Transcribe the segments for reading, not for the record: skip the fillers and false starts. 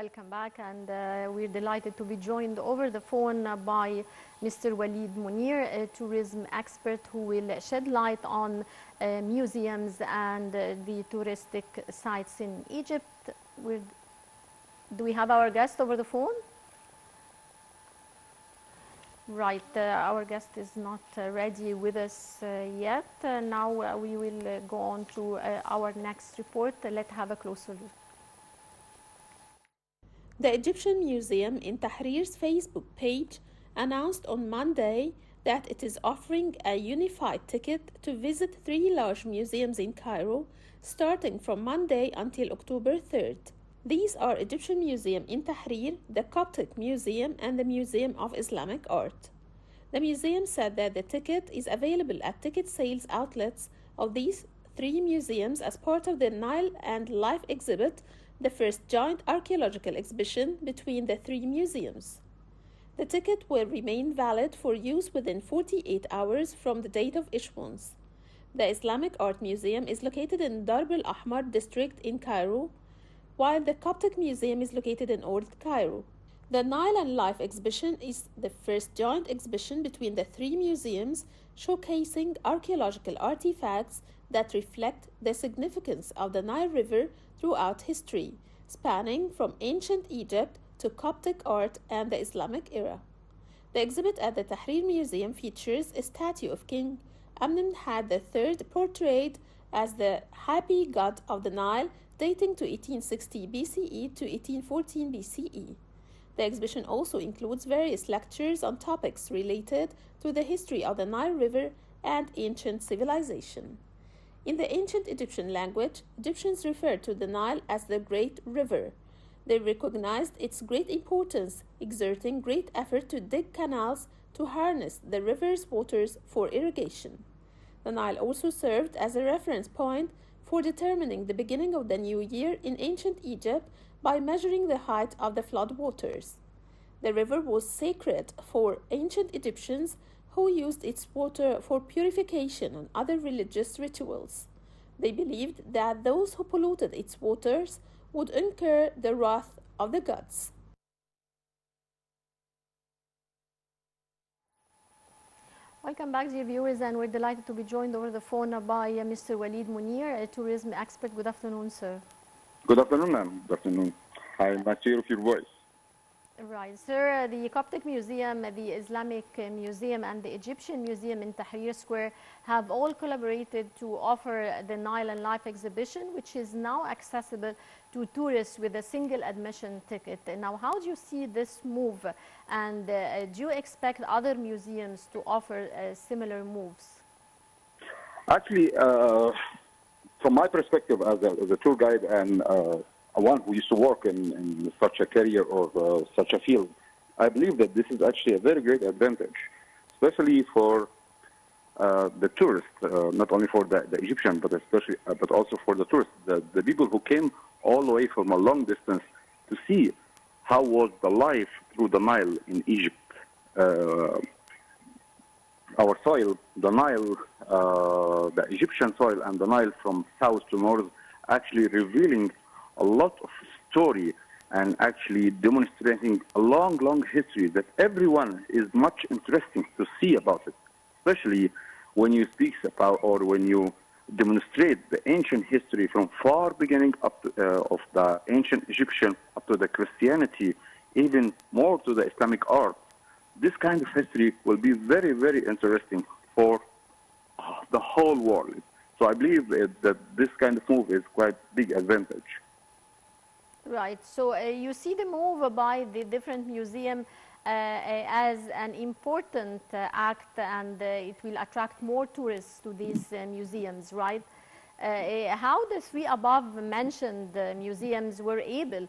Welcome back, and we're delighted to be joined over the phone by Mr. Waleed Mpunir, a tourism expert who will shed light on museums and the touristic sites in Egypt. Do we have our guest over the phone? Right, our guest is not ready with us yet. Now we will go on to our next report. Let's have a closer look. The Egyptian Museum in Tahrir's Facebook page announced on Monday that it is offering a unified ticket to visit 3 large museums in Cairo, starting from Monday until October 3rd. These are Egyptian Museum in Tahrir, the Coptic Museum, and the Museum of Islamic Art. The museum said that the ticket is available at ticket sales outlets of these 3 museums as part of the Nile and Life exhibit, the first joint archaeological exhibition between the 3 museums. The ticket will remain valid for use within 48 hours from the date of issuance. The Islamic Art Museum is located in Darb al-Ahmar district in Cairo, while the Coptic Museum is located in Old Cairo. The Nile and Life exhibition is the first joint exhibition between the 3 museums, showcasing archaeological artifacts that reflect the significance of the Nile River throughout history, spanning from ancient Egypt to Coptic art and the Islamic era. The exhibit at the Tahrir Museum features a statue of King Amenhotep III portrayed as the happy god of the Nile, dating to 1860 BCE to 1814 BCE. The exhibition also includes various lectures on topics related to the history of the Nile River and ancient civilization. In the ancient Egyptian language, Egyptians referred to the Nile as the Great River. They recognized its great importance, exerting great effort to dig canals to harness the river's waters for irrigation. The Nile also served as a reference point for determining the beginning of the new year in ancient Egypt by measuring the height of the flood waters. The river was sacred for ancient Egyptians, who used its water for purification and other religious rituals. They believed that those who polluted its waters would incur the wrath of the gods. Welcome back, dear viewers, and we're delighted to be joined over the phone by Mr. Waleed Mpunir, a tourism expert. Good afternoon, sir. Good afternoon, ma'am. Good afternoon. Hi, nice to hear your voice. Right, sir. The Coptic Museum, the Islamic Museum, and the Egyptian Museum in Tahrir Square have all collaborated to offer the Nile and Life exhibition, which is now accessible to tourists with a single admission ticket. Now, how do you see this move, and do you expect other museums to offer similar moves? Actually, from my perspective as a tour guide and one who used to work in such a career or such a field, I believe that this is actually a very great advantage, especially for the tourists, not only for the Egyptian, but especially, but also for the tourists, the people who came all the way from a long distance to see how was the life through the Nile in Egypt. Our soil, the Nile, the Egyptian soil and the Nile from south to north, actually revealing a lot of story and actually demonstrating a long, long history that everyone is much interesting to see about it, especially when you speak about or when you demonstrate the ancient history from far beginning up to, of the ancient Egyptian up to the Christianity, even more to the Islamic art. This kind of history will be very, very interesting for the whole world. So I believe that this kind of move is quite big advantage. Right. So you see the move by the different museums as an important act, and it will attract more tourists to these museums, right? How the 3 above mentioned museums were able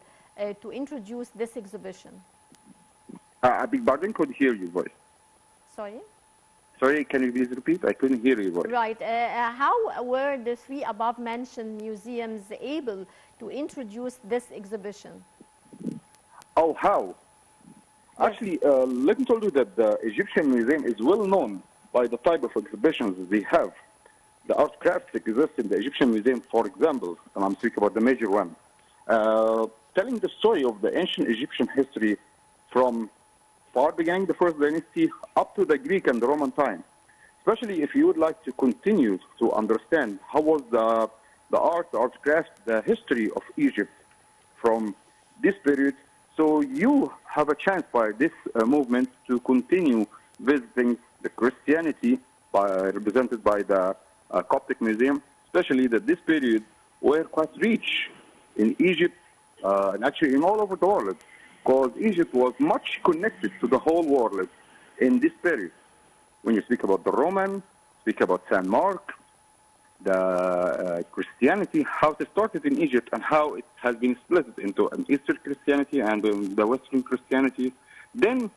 to introduce this exhibition? I beg pardon, couldn't hear your voice. Sorry? Sorry, can you please repeat? I couldn't hear your voice. Right. How were the 3 above mentioned museums able to introduce this exhibition? Oh, how? Yes. Actually, let me tell you that the Egyptian Museum is well known by the type of exhibitions they have. The art crafts exist in the Egyptian Museum, for example, and I'm speaking about the major one. telling the story of the ancient Egyptian history from far beginning, the first dynasty, up to the Greek and the Roman time. Especially if you would like to continue to understand how was the art, the art craft, the history of Egypt from this period. So you have a chance by this movement to continue visiting the Christianity represented by the Coptic Museum, especially that this period were quite rich in Egypt and actually in all over the world, because Egypt was much connected to the whole world in this period. When you speak about the Roman, speak about Saint Mark, the Christianity, how it started in Egypt and how it has been split into an Eastern Christianity and the Western Christianity, then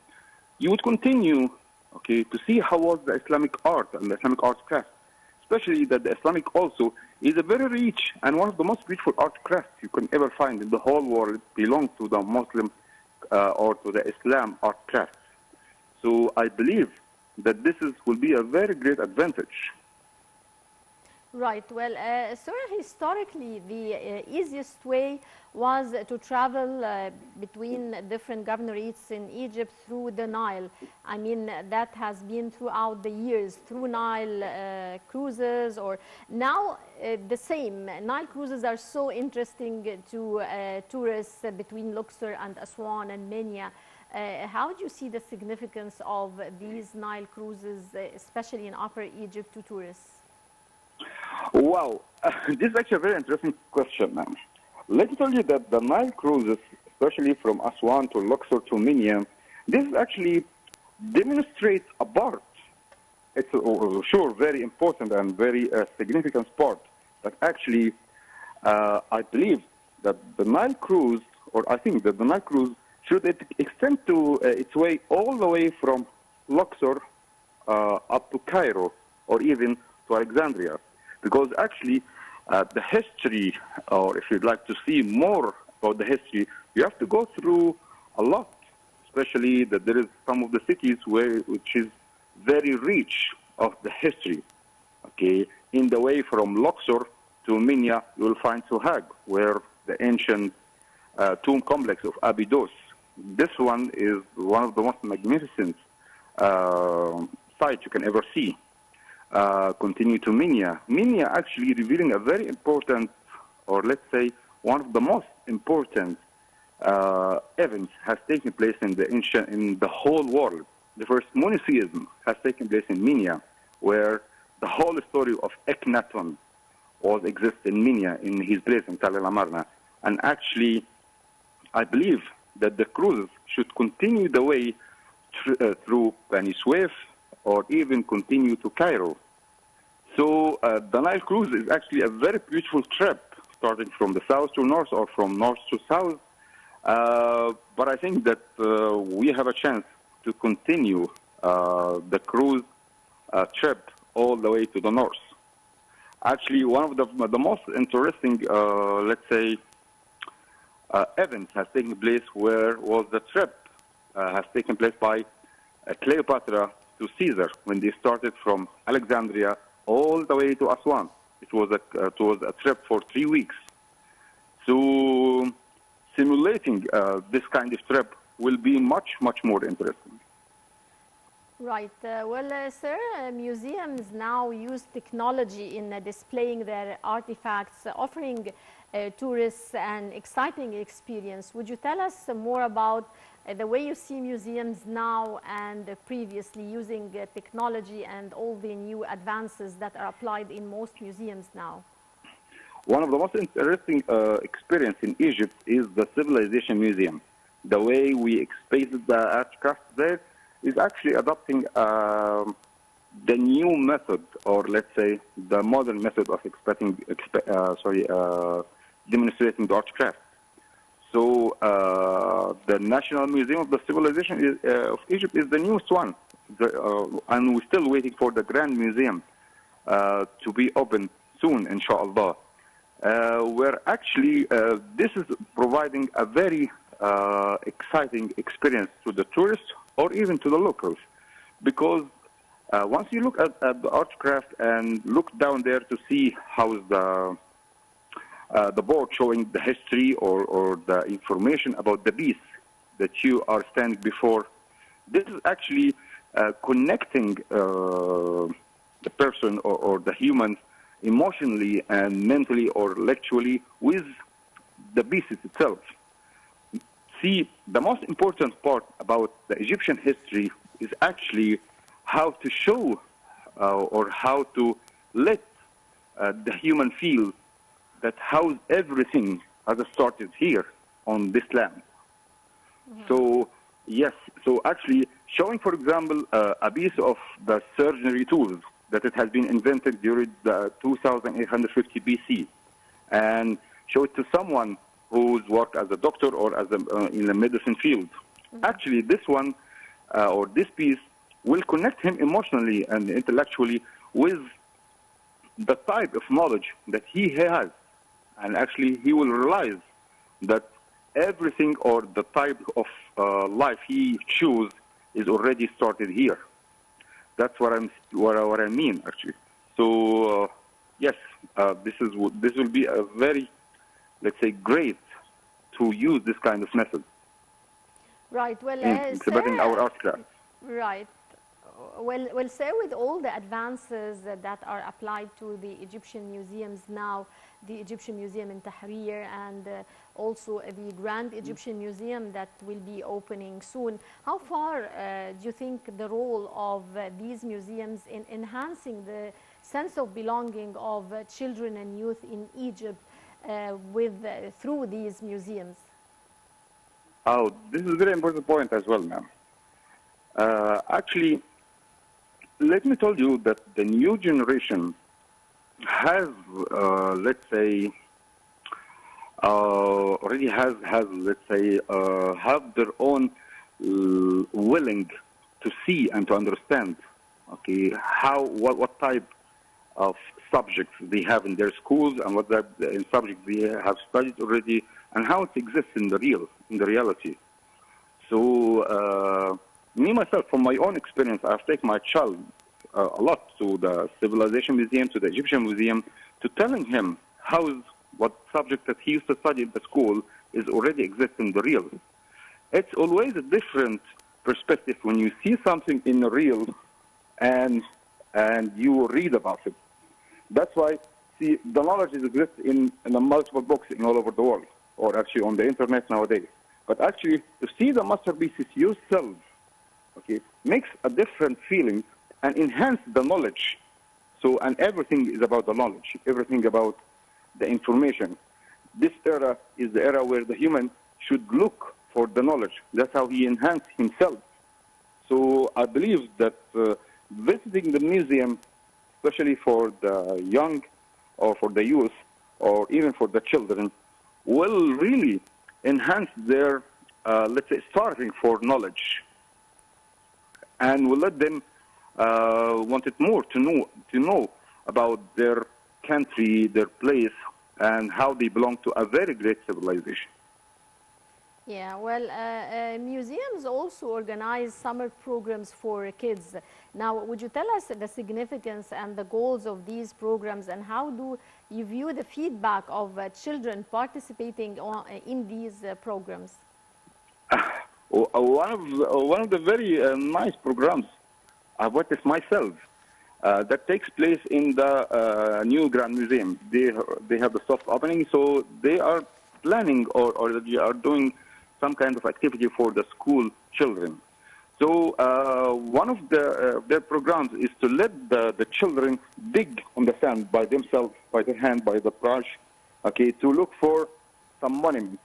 you would continue, okay, to see how was the Islamic art and the Islamic art craft, especially that the Islamic also is a very rich and one of the most beautiful art crafts you can ever find in the whole world belongs to the Muslim or to the Islam art craft. So I believe that this will be a very great advantage. Right. Well, sir, historically, the easiest way was to travel between different governorates in Egypt through the Nile. I mean, that has been throughout the years, through Nile cruises, or now the same. Nile cruises are so interesting to tourists between Luxor and Aswan and Minya. How do you see the significance of these Nile cruises, especially in Upper Egypt, to tourists? Wow, this is actually a very interesting question, ma'am. Let me tell you that the Nile cruises, especially from Aswan to Luxor to Minya, this actually demonstrates a part. It's sure very important and very significant part. But actually, I believe that the Nile cruise, or I think that the Nile cruise should extend to its way all the way from Luxor up to Cairo, or even to Alexandria. Because actually, the history, or if you'd like to see more about the history, you have to go through a lot, especially that there is some of the cities which is very rich of the history. Okay, in the way from Luxor to Minya, you will find Sohag, where the ancient tomb complex of Abydos. This one is one of the most magnificent sites you can ever see. Continue to Minya. Minya actually revealing a very important, or let's say, one of the most important events has taken place in the whole world. The first monotheism has taken place in Minya, where the whole story of Akhenaten exists in Minya, in his place in Tal el Amarna. And actually, I believe that the cruises should continue the way through Bani Suef, or even continue to Cairo. So the Nile cruise is actually a very beautiful trip, starting from the south to north or from north to south. But I think that we have a chance to continue the cruise trip all the way to the north. Actually, one of the most interesting, let's say, events has taken place where was the trip has taken place by Cleopatra to Caesar when they started from Alexandria all the way to Aswan. It was a trip for 3 weeks. So simulating this kind of trip will be much, much more interesting. Right. Sir, museums now use technology in displaying their artifacts, offering tourists an exciting experience. Would you tell us more about the way you see museums now and previously using technology and all the new advances that are applied in most museums now? One of the most interesting experience in Egypt is the Civilization Museum. The way we explained the artifacts there is actually adopting the new method, or let's say the modern method of demonstrating the artifacts. So the National Museum of the Civilization of Egypt is the newest one, and we're still waiting for the Grand Museum to be open soon, inshallah. Where actually this is providing a very exciting experience to the tourists or even to the locals, because once you look at the art craft and look down there to see how is the board showing the history or the information about the piece that you are standing before. This is actually connecting the person or the human emotionally and mentally or intellectually with the pieces itself. See, the most important part about the Egyptian history is actually how to show or how to let the human feel that how everything has started here on this land. So, yes, so actually showing, for example, a piece of the surgery tools that it has been invented during the 2850 BC and show it to someone who's worked as a doctor or as in the medicine field. Actually, this one or this piece will connect him emotionally and intellectually with the type of knowledge that he has. And actually, he will realize that everything or the type of life he chooses is already started here. That's what I mean, actually. So, yes, this will be a very, let's say, great to use this kind of method. Right. Well, in preparing our art class. Right. Well, say with all the advances that are applied to the Egyptian museums now, the Egyptian Museum in Tahrir and also the Grand Egyptian Museum that will be opening soon, how far do you think the role of these museums in enhancing the sense of belonging of children and youth in Egypt through these museums? Oh, this is a very important point as well, ma'am. Actually, let me tell you that the new generation has, let's say, already has let's say, have their own willing to see and to understand, okay, what type of subjects they have in their schools and what type of subjects they have studied already and how it exists in the reality. So, me, myself, from my own experience, I've taken my child a lot to the Civilization Museum, to the Egyptian Museum, to telling him what subject that he used to study at the school is already exists in the real. It's always a different perspective when you see something in the real and you read about it. That's why, see, the knowledge exists in the multiple books in all over the world, or actually on the internet nowadays. But actually, to see the masterpieces yourself, okay, makes a different feeling and enhance the knowledge. So, and everything is about the knowledge, everything about the information. This era is the era where the human should look for the knowledge. That's how he enhances himself. So I believe that visiting the museum, especially for the young or for the youth or even for the children, will really enhance their, let's say, starving for knowledge, and will let them want it more to know about their country, their place, and how they belong to a very great civilization. Yeah, well, museums also organize summer programs for kids. Now, would you tell us the significance and the goals of these programs, and how do you view the feedback of children participating in these programs? One of the very nice programs I've witnessed myself that takes place in the new Grand Museum. They have the soft opening, so they are planning or they are doing some kind of activity for the school children. So one of their programs is to let the children dig on the sand by themselves, by their hand, by the brush, okay, to look for some monuments.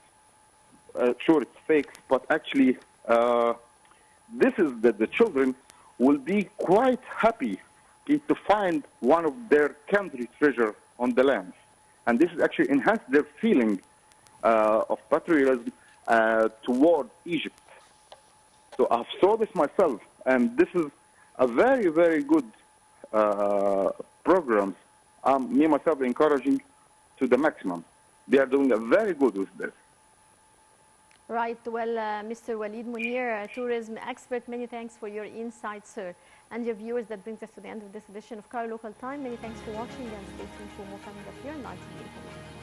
Sure, it's fake, but actually this is that the children will be quite happy to find one of their country treasure on the land. And this is actually enhance their feeling of patriotism toward Egypt. So I've saw this myself, and this is a very, very good program. Me, myself, encouraging to the maximum. They are doing a very good with this. Right. Well, Mr. Waleed Mpunir, tourism expert, many thanks for your insights, sir. And your viewers, that brings us to the end of this edition of Cairo Local Time. Many thanks for watching, and stay tuned for more coming up here on ITV.